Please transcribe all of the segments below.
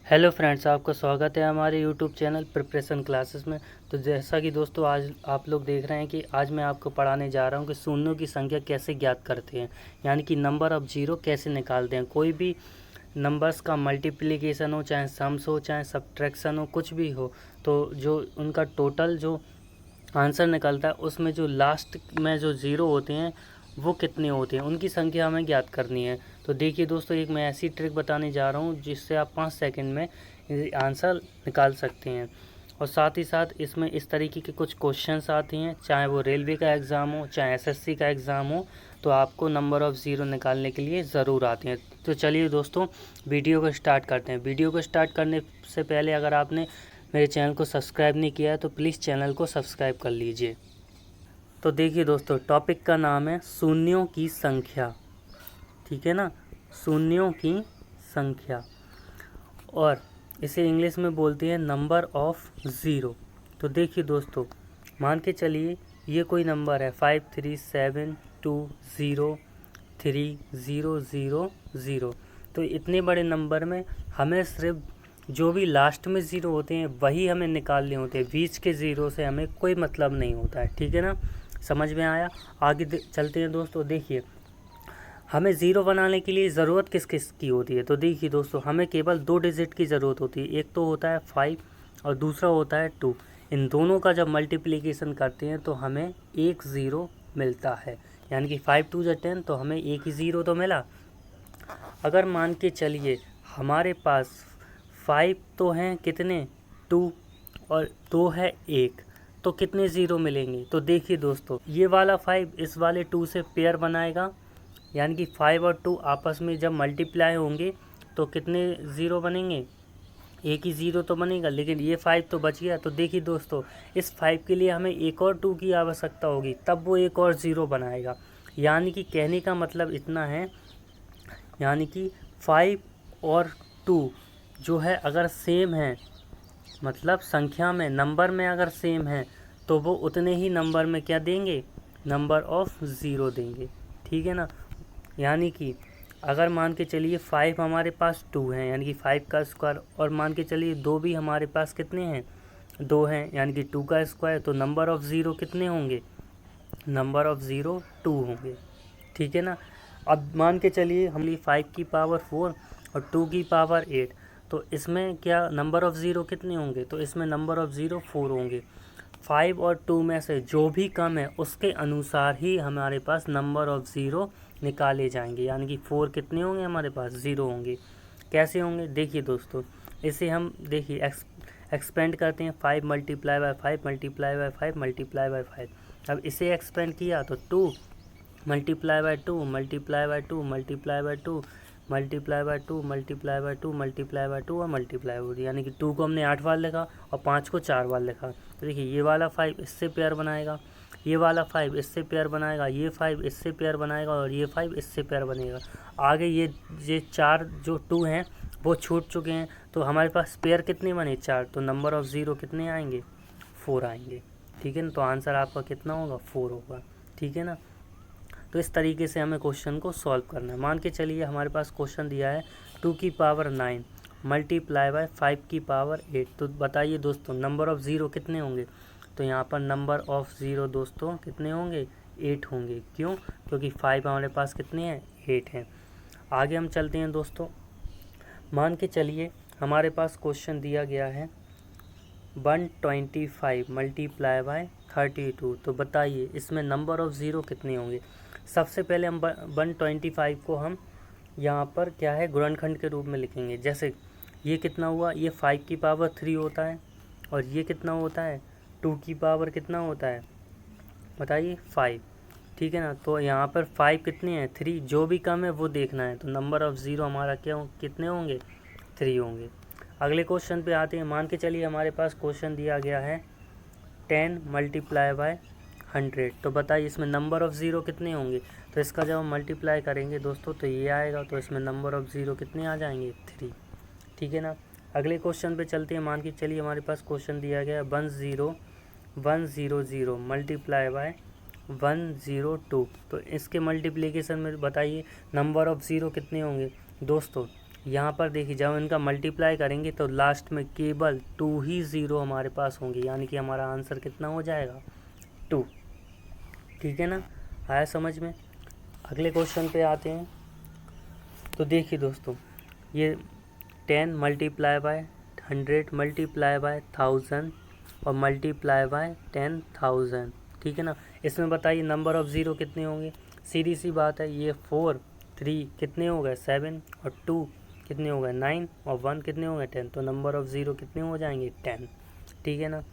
Hello friends, आपका स्वागत है हमारे यूट्यूब चैनल प्रिपरेशन क्लासेस में। तो जैसा कि दोस्तों आज आप लोग देख रहे हैं कि आज मैं आपको पढ़ाने जा रहा हूं कि शून्यों की संख्या कैसे ज्ञात करते हैं, यानी कि नंबर ऑफ़ ज़ीरो कैसे निकालते हैं। कोई भी नंबर्स का मल्टीप्लिकेशन हो, चाहे सम्स हो, चाहे सब्ट्रैक्शन हो, कुछ भी हो, तो जो उनका टोटल जो आंसर निकलता है उसमें जो लास्ट में जो ज़ीरो होते हैं वो कितने होते हैं, उनकी संख्या हमें ज्ञात करनी है। तो देखिए दोस्तों, एक मैं ऐसी ट्रिक बताने जा रहा हूँ जिससे आप 5 सेकंड में आंसर निकाल सकते हैं। और साथ ही साथ इसमें इस तरीके के कुछ क्वेश्चंस आते हैं, चाहे वो रेलवे का एग्ज़ाम हो, चाहे एसएससी का एग्ज़ाम हो, तो आपको नंबर ऑफ़ ज़ीरो निकालने के लिए ज़रूर आते हैं। तो चलिए दोस्तों, वीडियो को स्टार्ट करते हैं। वीडियो को स्टार्ट करने से पहले अगर आपने मेरे चैनल को सब्सक्राइब नहीं किया है तो प्लीज़ चैनल को सब्सक्राइब कर लीजिए। तो देखिए दोस्तों, टॉपिक का नाम है शून्यों की संख्या। ठीक है ना, शून्यों की संख्या, और इसे इंग्लिश में बोलते हैं नंबर ऑफ़ ज़ीरो। तो देखिए दोस्तों, मान के चलिए ये कोई नंबर है 5372030000। तो इतने बड़े नंबर में हमें सिर्फ जो भी लास्ट में ज़ीरो होते हैं वही हमें निकालने होते हैं, बीच के ज़ीरो से हमें कोई मतलब नहीं होता है। ठीक है ना, समझ में आया। आगे चलते हैं दोस्तों। देखिए, हमें ज़ीरो बनाने के लिए ज़रूरत किस किस की होती है। तो देखिए दोस्तों, हमें केवल 2 डिजिट की ज़रूरत होती है। एक तो होता है 5 और दूसरा होता है 2। इन दोनों का जब मल्टीप्लिकेशन करते हैं तो हमें एक ज़ीरो मिलता है, यानी कि 5 2 जा 10, तो हमें एक ही ज़ीरो तो मिला। अगर मान के चलिए हमारे पास 5 तो हैं कितने, 2, और 2 है 1, तो कितने ज़ीरो मिलेंगे। तो देखिए दोस्तों, ये वाला 5 इस वाले 2 से पेयर बनाएगा, यानी कि 5 और 2 आपस में जब मल्टीप्लाई होंगे तो कितने ज़ीरो बनेंगे, एक ही ज़ीरो तो बनेगा, लेकिन ये 5 तो बच गया। तो देखिए दोस्तों, इस 5 के लिए हमें एक और 2 की आवश्यकता होगी, तब वो एक और ज़ीरो बनाएगा। यानी कि कहने का मतलब इतना है, यानी कि 5 और 2 जो है अगर सेम है, मतलब संख्या में, नंबर में अगर सेम है, तो वो उतने ही नंबर में क्या देंगे, नंबर ऑफ़ ज़ीरो देंगे। ठीक है ना, यानी कि अगर मान के चलिए 5 हमारे पास 2 हैं, यानी कि 5 का स्क्वायर, और मान के चलिए 2 भी हमारे पास कितने हैं, 2 हैं, यानी कि 2 का स्क्वायर, तो नंबर ऑफ़ ज़ीरो कितने होंगे, नंबर ऑफ़ ज़ीरो 2 होंगे। ठीक है ना। अब मान के चलिए हम 5 की पावर 4 और 2 की पावर 8, तो इसमें क्या नंबर ऑफ़ ज़ीरो कितने होंगे, तो इसमें नंबर ऑफ़ ज़ीरो 4 होंगे। 5 और 2 में से जो भी कम है उसके अनुसार ही हमारे पास नंबर ऑफ़ ज़ीरो निकाले जाएंगे, यानी कि 4 कितने होंगे, हमारे पास ज़ीरो होंगे। कैसे होंगे, देखिए दोस्तों, इसे हम देखिए एक्सपेंड करते हैं, 5 multiply by 5 multiply by 5 multiply by 5। अब इसे एक्सपेंड किया तो 2 multiply by 2 multiply by 2 multiply by 2 multiply by 2 multiply by 2 multiply by 2 और मल्टीप्लाई बाय 2, यानी कि 2 को हमने 8 बार लिखा और 5 को 4 बार लिखा। तो देखिए, ये वाला 5 इससे पेयर बनाएगा, ये वाला 5 इससे पेयर बनाएगा, ये 5 इससे पेयर बनाएगा, और ये 5 इससे पेयर बनेगा। आगे ये 4 जो 2 हैं वो छूट चुके हैं, तो हमारे पास पेयर कितने बने, 4, तो नंबर ऑफ़ ज़ीरो कितने आएंगे, 4 आएंगे। ठीक है ना, तो आंसर आपका कितना होगा, 4 होगा। ठीक है ना। तो इस तरीके से हमें क्वेश्चन को सॉल्व करना है। मान के चलिए हमारे पास क्वेश्चन दिया है 2 की पावर 9 मल्टीप्लाई बाय 5 की पावर 8। तो बताइए दोस्तों, नंबर ऑफ़ ज़ीरो कितने होंगे। तो यहाँ पर नंबर ऑफ़ ज़ीरो दोस्तों कितने होंगे, 8 होंगे। क्यों, क्योंकि 5 हमारे पास कितने हैं, 8 हैं। आगे हम चलते हैं दोस्तों। मान के चलिए हमारे पास क्वेश्चन दिया गया है 125 मल्टीप्लाई बाय 32। तो बताइए इसमें नंबर ऑफ़ ज़ीरो कितने होंगे। सबसे पहले हम 125 को हम यहाँ पर क्या है, गुणनखंड के रूप में लिखेंगे। जैसे ये कितना हुआ, ये 5 की पावर 3 होता है, और ये कितना होता है, 2 की पावर कितना होता है, बताइए 5। ठीक है ना, तो यहाँ पर 5 कितने हैं, 3, जो भी कम है वो देखना है। तो नंबर ऑफ़ ज़ीरो हमारा क्या कितने होंगे, 3 होंगे। अगले क्वेश्चन पे आते हैं। मान के चलिए हमारे पास क्वेश्चन दिया गया है 10 मल्टीप्लाई बाय 100। तो बताइए इसमें नंबर ऑफ़ ज़ीरो कितने होंगे। तो इसका जब हम मल्टीप्लाई करेंगे दोस्तों तो ये आएगा, तो इसमें नंबर ऑफ़ ज़ीरो कितने आ जाएंगे, 3। ठीक है ना। अगले क्वेश्चन पे चलते हैं। मान के चलिए हमारे पास क्वेश्चन दिया गया है 10100 मल्टीप्लाई बाय 102। तो इसके मल्टीप्लिकेशन में बताइए नंबर ऑफ़ ज़ीरो कितने होंगे। दोस्तों यहाँ पर देखिए जब इनका मल्टीप्लाई करेंगे तो लास्ट में केवल 2 ही ज़ीरो हमारे पास होंगे, यानी कि हमारा आंसर कितना हो जाएगा 2। ठीक है ना, आया समझ में। अगले क्वेश्चन पे आते हैं। तो देखिए दोस्तों, ये 10 मल्टीप्लाई बाय 100 मल्टीप्लाई बाय 1000 और मल्टीप्लाई बाय 10,000। ठीक है ना, इसमें बताइए नंबर ऑफ़ ज़ीरो कितने होंगे। सीधी सी बात है, ये 4 3 कितने हो गए 7 और 2 कितने हो गए 9 और 1 कितने हो गए 10। तो नंबर ऑफ़ ज़ीरो कितने हो जाएंगे 10। ठीक है ना,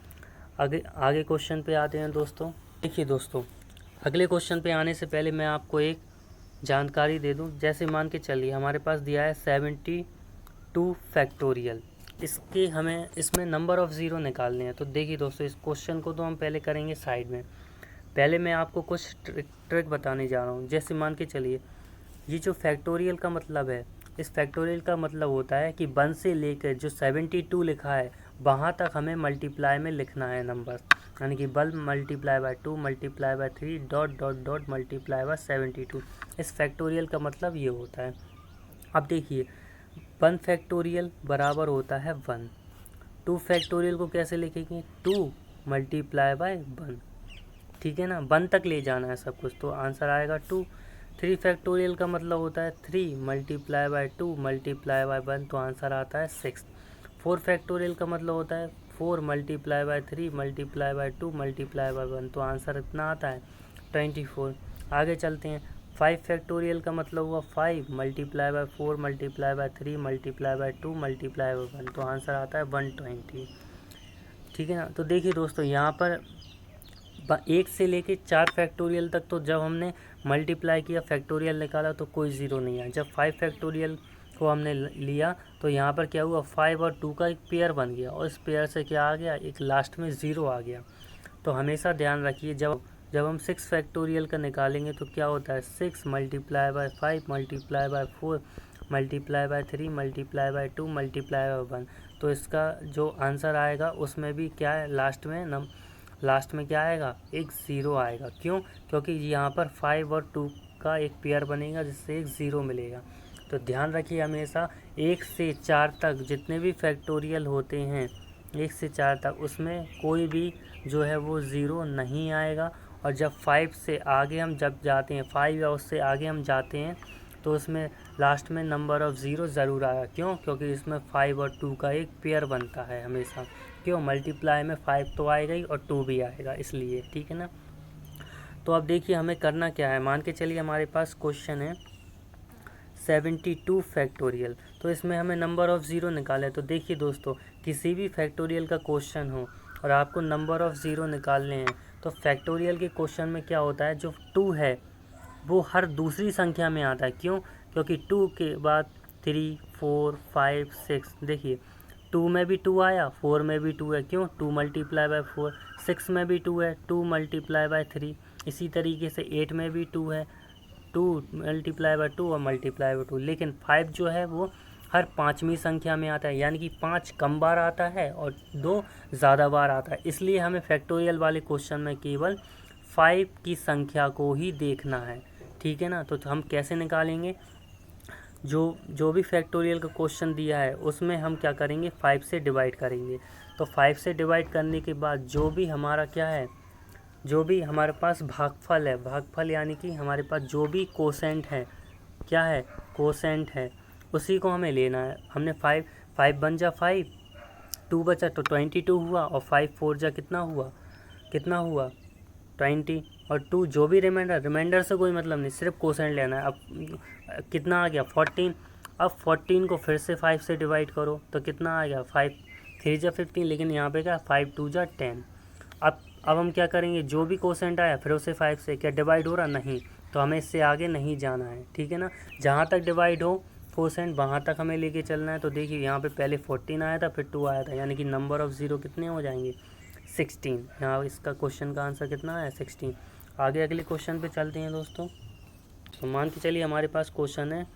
आगे क्वेश्चन पे आते हैं दोस्तों। देखिए दोस्तों, अगले क्वेश्चन पे आने से पहले मैं आपको एक जानकारी दे दूं। जैसे मान के चलिए हमारे पास दिया है 72 फैक्टोरियल, इसमें नंबर ऑफ़ ज़ीरो निकालने हैं। तो देखिए दोस्तों, इस क्वेश्चन को तो हम पहले करेंगे साइड में। पहले मैं आपको कुछ ट्रिक बताने जा रहा हूँ। जैसे मान के चलिए, ये जो फैक्टोरियल का मतलब है, इस फैक्टोरियल का मतलब होता है कि 1 से लेकर जो 72 लिखा है वहाँ तक हमें मल्टीप्लाई में लिखना है नंबर, यानी कि 1 multiply by 2 multiply by 3 dot dot dot multiply by 72। इस फैक्टोरियल का मतलब ये होता है। अब देखिए, 1 फैक्टोरियल बराबर होता है 1। 2 फैक्टोरियल को कैसे लिखेंगे, 2 मल्टीप्लाई बाय 1। ठीक है ना, 1 तक ले जाना है सब कुछ, तो आंसर आएगा 2। 3 फैक्टोरियल का मतलब होता है 3 मल्टीप्लाई बाय 2 मल्टीप्लाई बाय 1, तो आंसर आता है 6। 4 फैक्टोरियल का मतलब होता है 4 multiply by 3 multiply by 2 multiply by 1, तो आंसर इतना आता है 24। आगे चलते हैं। 5 फैक्टोरियल का मतलब हुआ 5 multiply by 4 multiply by 3 multiply by 2 multiply by 1, तो आंसर आता है 120। ठीक है ना, तो देखिए दोस्तों, यहाँ पर 1 से लेके 4 फैक्टोरियल तक तो जब हमने मल्टीप्लाई किया, फैक्टोरियल निकाला, तो कोई ज़ीरो नहीं आया। जब 5 फैक्टोरियल को हमने लिया तो यहाँ पर क्या हुआ, 5 और 2 का एक पेयर बन गया, और इस पेयर से क्या आ गया, एक लास्ट में ज़ीरो आ गया। तो हमेशा ध्यान रखिए, जब हम 6 फैक्टोरियल का निकालेंगे तो क्या होता है, 6 multiply by 5 multiply by 4 multiply by 3 multiply by 2 multiply by 1, तो इसका जो आंसर आएगा उसमें भी क्या है, लास्ट में क्या आएगा, एक ज़ीरो आएगा। क्यों, क्योंकि यहाँ पर 5 और 2 का एक पेयर बनेगा जिससे एक ज़ीरो मिलेगा। तो ध्यान रखिए, हमेशा 1 से 4 तक जितने भी फैक्टोरियल होते हैं, 1 से 4 तक, उसमें कोई भी जो है वो ज़ीरो नहीं आएगा। और जब 5 से आगे हम जब जाते हैं, 5 या उससे आगे हम जाते हैं, तो उसमें लास्ट में नंबर ऑफ़ ज़ीरो ज़रूर आएगा। क्यों, क्योंकि इसमें 5 और 2 का एक पेयर बनता है हमेशा। क्यों, मल्टीप्लाई में 5 तो आएगा ही और 2 भी आएगा, इसलिए। ठीक है ना, तो अब देखिए हमें करना क्या है। मान के चलिए हमारे पास क्वेश्चन है 72 फैक्टोरियल, तो इसमें हमें नंबर ऑफ़ ज़ीरो निकाले। तो देखिए दोस्तों, किसी भी फैक्टोरियल का क्वेश्चन हो और आपको नंबर ऑफ़ ज़ीरो निकालने हैं, तो फैक्टोरियल के क्वेश्चन में क्या होता है, जो 2 है वो हर दूसरी संख्या में आता है। क्यों, क्योंकि 2 के बाद 3 4 5 6, देखिए 2 में भी 2 आया, 4 में भी 2 है। क्यों, 2 मल्टीप्लाई बाय 4, 6 में भी 2 है, 2 मल्टीप्लाई बाय 3, इसी तरीके से 8 में भी 2 है, 2 मल्टीप्लाई बाय 2 और मल्टीप्लाई बाय 2। लेकिन 5 जो है वो हर 5वीं संख्या में आता है, यानी कि 5 कम बार आता है और 2 ज़्यादा बार आता है। इसलिए हमें फैक्टोरियल वाले क्वेश्चन में केवल 5 की संख्या को ही देखना है। ठीक है ना, तो हम कैसे निकालेंगे, जो भी फैक्टोरियल का क्वेश्चन दिया है उसमें हम क्या करेंगे, 5 से डिवाइड करेंगे। तो 5 से डिवाइड करने के बाद जो भी हमारा क्या है, जो भी हमारे पास भागफल है, भागफल यानी कि हमारे पास जो भी कोसेंट है, क्या है, कोसेंट है, उसी को हमें लेना है। हमने 5 बन जा 5, 2 बचा तो 22 हुआ, और 5 4 जा कितना हुआ 20, और 2 जो भी रिमाइंडर से कोई मतलब नहीं, सिर्फ कोसेंट लेना है। अब कितना आ गया 14। अब 14 को फिर से 5 से डिवाइड करो तो कितना आ गया 5 3 जा 15, लेकिन यहाँ पे क्या 5 2 जा 10। अब हम क्या करेंगे, जो भी कोसेंट आया फिर उसे 5 से क्या डिवाइड हो रहा, नहीं, तो हमें इससे आगे नहीं जाना है। ठीक है ना, जहाँ तक डिवाइड हो कोसेंट वहाँ तक हमें लेके चलना है। तो देखिए यहाँ पे पहले 14 आया था, फिर 2 आया था, यानी कि नंबर ऑफ़ ज़ीरो कितने हो जाएंगे 16। यहाँ इसका क्वेश्चन का आंसर कितना है 16। आगे अगले क्वेश्चन पे चलते हैं दोस्तों। तो मान के चलिए हमारे पास क्वेश्चन है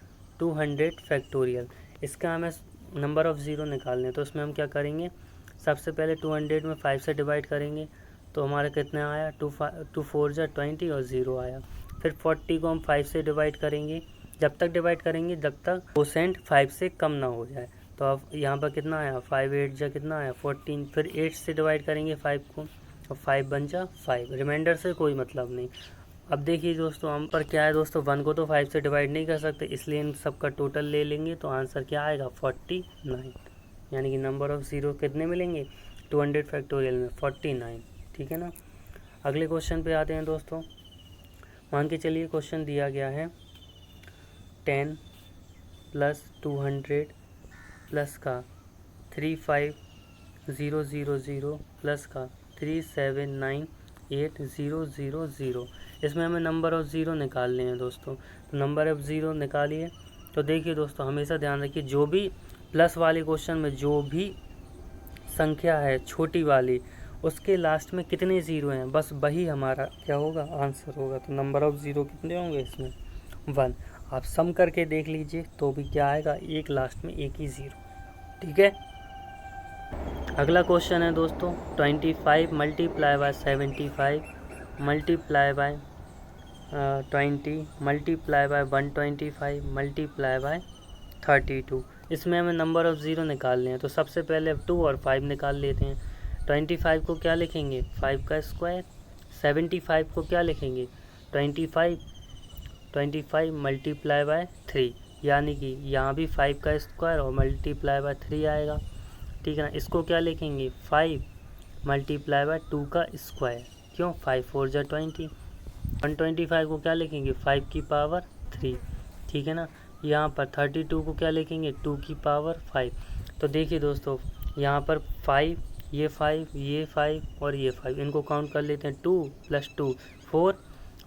200 फैक्टोरियल, इसका हमें नंबर ऑफ़ ज़ीरो निकालने हैं। तो उसमें हम क्या करेंगे, सबसे पहले 200 में 5 से डिवाइड करेंगे, तो हमारा कितना आया 2 4 जा 20 और 0 आया। फिर 40 को हम 5 से डिवाइड करेंगे जब तक डिवाइड करेंगे जब तक कोसेंट 5 से कम ना हो जाए। तो अब यहाँ पर कितना आया 5 8 जा कितना आया 14, फिर 8 से डिवाइड करेंगे 5 को और 5 बन जा 5, रिमाइंडर से कोई मतलब नहीं। अब देखिए दोस्तों हम पर क्या है दोस्तों 1 को तो 5 से डिवाइड नहीं कर सकते, इसलिए इन सब का टोटल ले लेंगे तो आंसर क्या आएगा 49, यानी कि नंबर ऑफ ज़ीरो कितने मिलेंगे 200 फैक्टोरियल में 49। ठीक है ना। अगले क्वेश्चन पे आते हैं दोस्तों। मान के चलिए क्वेश्चन दिया गया है 10 + 200 प्लस का 35000 प्लस का 379800। इसमें हमें नंबर ऑफ़ ज़ीरो निकालने हैं दोस्तों। तो नंबर ऑफ़ ज़ीरो निकालिए। तो देखिए दोस्तों हमेशा ध्यान रखिए जो भी प्लस वाले क्वेश्चन में जो भी संख्या है छोटी वाली उसके लास्ट में कितने ज़ीरो हैं बस वही हमारा क्या होगा आंसर होगा। तो नंबर ऑफ़ ज़ीरो कितने होंगे इसमें 1। आप सम करके देख लीजिए तो भी क्या आएगा एक लास्ट में एक ही ज़ीरो। ठीक है। अगला क्वेश्चन है दोस्तों 25 × 75 multiply by 20 multiply by 125 multiply by 32। इसमें हमें नंबर ऑफ़ ज़ीरो निकालने हैं। तो सबसे पहले 2 और 5 निकाल लेते हैं। 25 को क्या लिखेंगे 5 का स्क्वायर, 75 को क्या लिखेंगे 25 मल्टीप्लाई बाय 3, यानी कि यहाँ भी 5 का स्क्वायर और मल्टीप्लाई बाय 3 आएगा। ठीक है ना। इसको क्या लिखेंगे 5 मल्टीप्लाई बाय 2 का स्क्वायर, क्यों 5 4 जा 20। 125 को क्या लिखेंगे 5 की पावर 3। ठीक है ना। यहाँ पर 32 को क्या लिखेंगे 2 की पावर 5। तो देखिए दोस्तों यहाँ पर 5 ये 5 और ये 5 इनको काउंट कर लेते हैं 2 + 2 4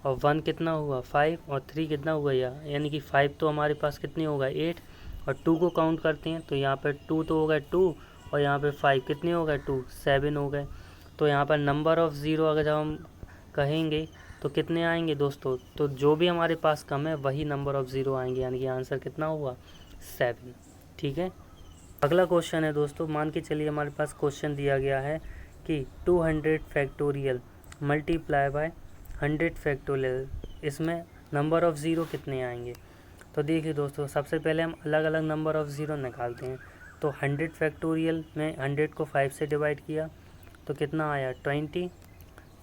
और 1 कितना हुआ 5 और 3 कितना हुआ यानी कि 5 तो हमारे पास कितनी होगा 8 और 2 को काउंट करते हैं तो यहाँ पर 2 तो होगा 2 और यहाँ पे 5 कितने हो गए 2 7 हो गए। तो यहाँ पर नंबर ऑफ़ ज़ीरो अगर जब हम कहेंगे तो कितने आएंगे दोस्तों, तो जो भी हमारे पास कम है वही नंबर ऑफ़ ज़ीरो आएंगे, यानी कि आंसर कितना हुआ 7। ठीक है। अगला क्वेश्चन है दोस्तों मान के चलिए हमारे पास क्वेश्चन दिया गया है कि 200 फैक्टोरियल मल्टीप्लाई बाय 100 फैक्टोरियल, इसमें नंबर ऑफ़ ज़ीरो कितने आएंगे। तो देखिए दोस्तों सबसे पहले हम अलग अलग नंबर ऑफ़ ज़ीरो निकालते हैं। तो 100 फैक्टोरियल में 100 को 5 से डिवाइड किया तो कितना आया 20,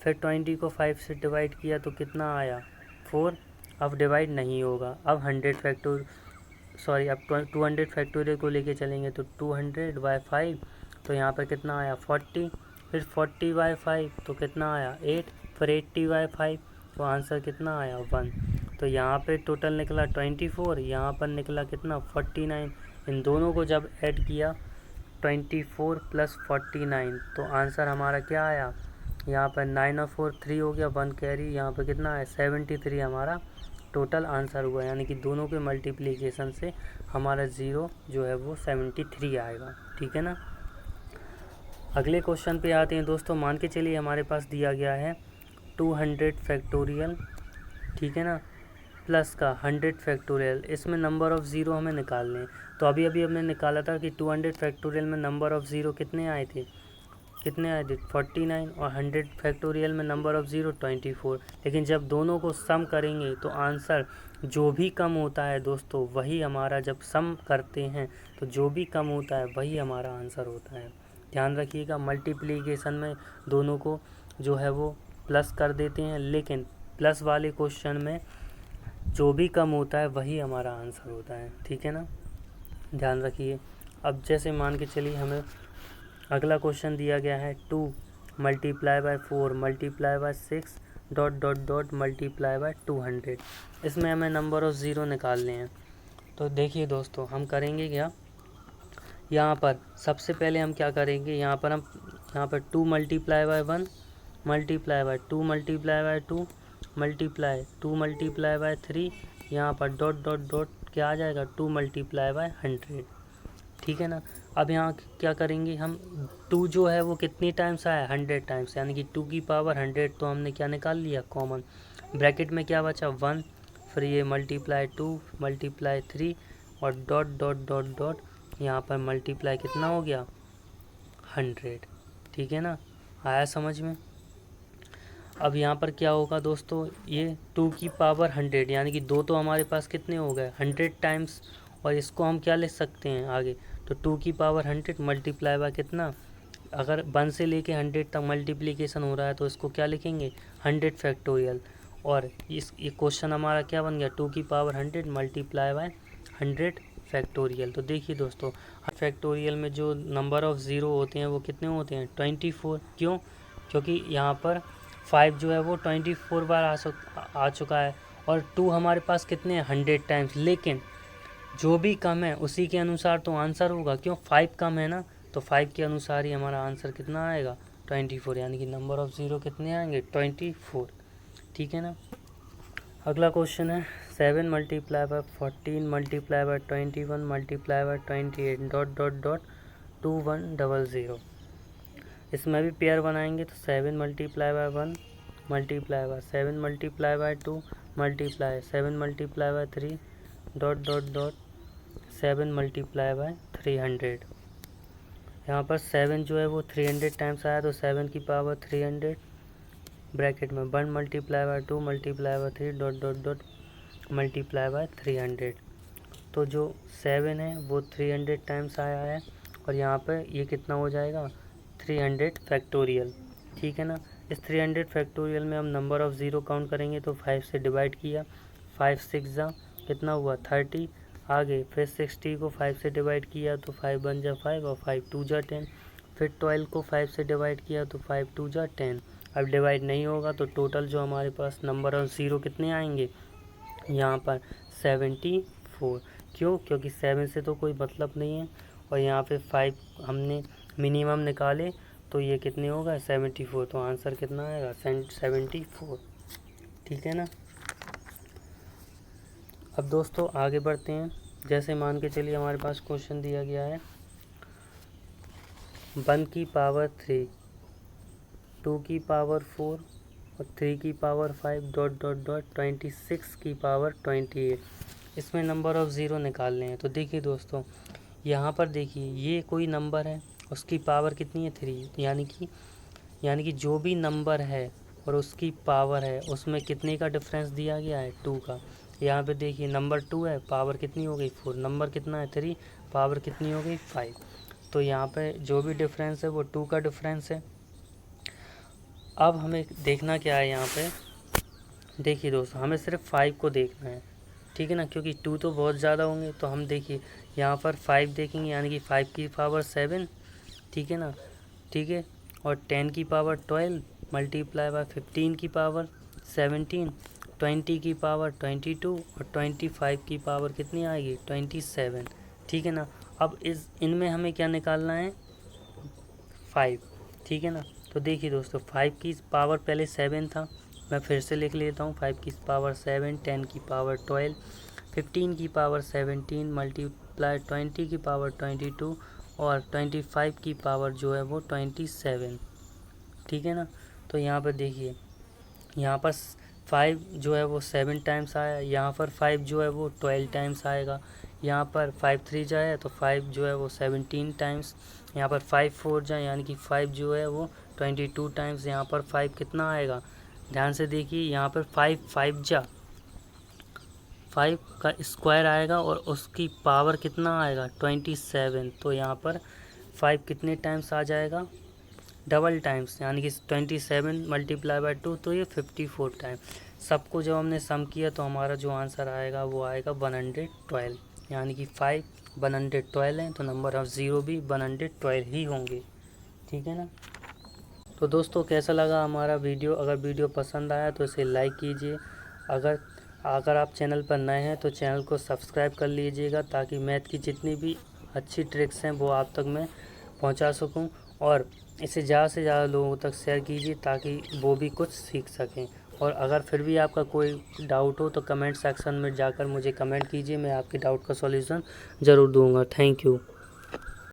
फिर 20 को 5 से डिवाइड किया तो कितना आया 4। अब डिवाइड नहीं होगा, अब 200 फैक्टोरियल को लेके चलेंगे तो 200/5 तो यहाँ पर कितना आया 40, फिर 40/5 तो कितना आया 8, फिर 80/5 तो आंसर कितना आया 1। तो यहाँ पे टोटल निकला 24, यहाँ पर निकला कितना 49। इन दोनों को जब ऐड किया 24 + 49 तो आंसर हमारा क्या आया, यहाँ पर 9 और 4 3 हो गया, 1 कैरी, यहाँ पर कितना है 73 हमारा टोटल आंसर हुआ, यानी कि दोनों के मल्टीप्लिकेशन से हमारा ज़ीरो जो है वो 73 आएगा। ठीक है ना। अगले क्वेश्चन पे आते हैं दोस्तों। मान के चलिए हमारे पास दिया गया है 200 फैक्टोरियल, ठीक है ना, प्लस का 100 फैक्टोरियल। इसमें नंबर ऑफ़ ज़ीरो हमें निकालने हैं। तो अभी हमने निकाला था कि 200 फैक्टोरियल में नंबर ऑफ़ ज़ीरो कितने आए थे 49 और 100 फैक्टोरियल में नंबर ऑफ़ ज़ीरो 24। लेकिन जब दोनों को सम करेंगे तो आंसर जो भी कम होता है दोस्तों वही हमारा, जब सम करते हैं तो जो भी कम होता है वही हमारा आंसर होता है। ध्यान रखिएगा मल्टीप्लिकेशन में दोनों को जो है वो प्लस कर देते हैं, लेकिन प्लस वाले क्वेश्चन में जो भी कम होता है वही हमारा आंसर होता है। ठीक है ना, ध्यान रखिए। अब जैसे मान के चलिए हमें अगला क्वेश्चन दिया गया है 2 multiply by 4 multiply by 6 ... multiply by 200। इसमें हमें नंबर ऑफ़ ज़ीरो निकालने हैं। तो देखिए दोस्तों हम करेंगे क्या, यहाँ पर सबसे पहले हम क्या करेंगे, यहाँ पर 2 multiply by 1 multiply by 2 multiply by 2 multiply 2 multiply by 3, यहाँ पर ... क्या आ जाएगा 2 मल्टीप्लाई बाय 100। ठीक है ना। अब यहाँ क्या करेंगे हम, 2 जो है वो कितनी टाइम्स आया 100 टाइम्स, यानी कि 2 की पावर 100 तो हमने क्या निकाल लिया कॉमन। ब्रैकेट में क्या बचा 1, फिर ये मल्टीप्लाई 2 मल्टीप्लाई 3 और ... यहाँ पर मल्टीप्लाई कितना हो गया 100। ठीक है ना, आया समझ में। अब यहाँ पर क्या होगा दोस्तों, ये 2 की पावर 100 यानी कि 2 तो हमारे पास कितने हो गए 100 टाइम्स, और इसको हम क्या लिख सकते हैं आगे, तो 2 की पावर 100 मल्टीप्लाई बाय कितना, अगर 1 से लेके 100 तक मल्टीप्लिकेशन हो रहा है तो इसको क्या लिखेंगे 100 फैक्टोरियल। और ये क्वेश्चन हमारा क्या बन गया 2 की पावर 100 मल्टीप्लाई बाय 100 फैक्टोरियल। तो देखिए दोस्तों, फैक्टोरियल में जो नंबर ऑफ ज़ीरो होते हैं वो कितने होते हैं 24। क्यों, क्योंकि यहाँ पर 5 जो है वो 24 बार आ चुका है, और 2 हमारे पास कितने हैं 100 टाइम्स, लेकिन जो भी कम है उसी के अनुसार तो आंसर होगा। क्यों, 5 कम है ना, तो 5 के अनुसार ही हमारा आंसर कितना आएगा 24, यानी कि नंबर ऑफ ज़ीरो कितने आएंगे 24। ठीक है ना। अगला क्वेश्चन है 7 multiply by 14 multiply by 21 multiply by 28 dot dot dot 2100। इसमें भी पेयर बनाएंगे तो 7 multiply by 1 multiply by 7 multiply by 2 multiply 7 multiply by 3 dot dot dot 7 multiply by 300। यहाँ पर 7 जो है वो 300 टाइम्स आया, तो 7 की पावर 300 ब्रैकेट में 1 multiply by 2 multiply by 3 dot dot dot multiply by 300। तो जो 7 है वो 300 टाइम्स आया है, और यहाँ पे ये कितना हो जाएगा 300 फैक्टोरियल। ठीक है ना। इस 300 फैक्टोरियल में हम नंबर ऑफ़ ज़ीरो काउंट करेंगे तो 5 से डिवाइड किया, 5 6 जा कितना हुआ 30, आगे फिर 60 को 5 से डिवाइड किया तो 5 1 जा 5 और 5 2 जा 10, फिर 12 को 5 से डिवाइड किया तो 5 2 जा 10। अब डिवाइड नहीं होगा तो टोटल जो हमारे पास नंबर ऑफ़ ज़ीरो कितने आएंगे यहाँ पर 74। क्यों, क्योंकि 7 से तो कोई मतलब नहीं है, और यहाँ पे 5 हमने मिनिमम निकाले तो ये कितने होगा 74, तो आंसर कितना आएगा 74। ठीक है ना। अब दोस्तों आगे बढ़ते हैं। जैसे मान के चलिए हमारे पास क्वेश्चन दिया गया है 1 की पावर 3, 2 की पावर 4 और 3 की पावर 5 डॉट डॉट डॉट 26 की पावर 28। इसमें नंबर ऑफ़ ज़ीरो निकालने हैं। तो देखिए दोस्तों, यहाँ पर देखिए ये कोई नंबर है, उसकी पावर कितनी है 3, यानी कि जो भी नंबर है और उसकी पावर है उसमें कितने का डिफरेंस दिया गया है 2 का। यहाँ पे देखिए नंबर 2 है, पावर कितनी हो गई 4, नंबर कितना है 3, पावर कितनी हो गई 5। तो यहाँ पे जो भी डिफरेंस है वो 2 का डिफरेंस है। अब हमें देखना क्या है यहाँ पे, देखिए दोस्तों हमें सिर्फ 5 को देखना है। ठीक है ना, क्योंकि 2 तो बहुत ज़्यादा होंगे, तो हम देखिए यहाँ पर 5 देखेंगे, यानी कि 5 की पावर 7। ठीक है ना, ठीक है, और 10 की पावर 12 मल्टीप्लाई बाय 15 की पावर 17, 20 की पावर 22 और 25 की पावर कितनी आएगी 27। ठीक है ना। अब इनमें हमें क्या निकालना है 5। ठीक है ना। तो देखिए दोस्तों 5 की पावर पहले 7 था, मैं फिर से लिख लेता हूँ 5 की पावर 7, 10 की पावर 12, 15 की पावर 17 मल्टीप्लाई 20 की पावर 22 और 25 की पावर जो है वो 27। ठीक है ना। तो यहाँ पर देखिए यहाँ पर 5 जो है वो 7 टाइम्स आया, यहाँ पर 5 जो है वो 12 टाइम्स आएगा, यहाँ पर 5 3 जाए तो 5 जो है वो 17 टाइम्स, यहाँ पर 5 4 जाए यानी कि 5 जो है वो 22 टाइम्स, यहाँ पर 5 कितना आएगा ध्यान से देखिए, यहाँ पर 5 5 जा 5 का स्क्वायर आएगा और उसकी पावर कितना आएगा 27। तो यहाँ पर 5 कितने टाइम्स आ जाएगा डबल टाइम्स, यानी कि 27 मल्टीप्लाई बाय 2 तो ये 54 टाइम। सबको जब हमने सम किया तो हमारा जो आंसर आएगा वो आएगा 112, यानी कि 5 112 हैं, तो नंबर ऑफ़ ज़ीरो भी 112 ही होंगे। ठीक है ना। तो दोस्तों कैसा लगा हमारा वीडियो, अगर वीडियो पसंद आया तो इसे लाइक कीजिए, अगर आप चैनल पर नए हैं तो चैनल को सब्सक्राइब कर लीजिएगा, ताकि मैथ की जितनी भी अच्छी ट्रिक्स हैं वो आप तक मैं पहुंचा सकूं, और इसे ज़्यादा से ज़्यादा लोगों तक शेयर कीजिए ताकि वो भी कुछ सीख सकें। और अगर फिर भी आपका कोई डाउट हो तो कमेंट सेक्शन में जाकर मुझे कमेंट कीजिए, मैं आपके डाउट का सॉल्यूशन ज़रूर दूंगा। Thank you.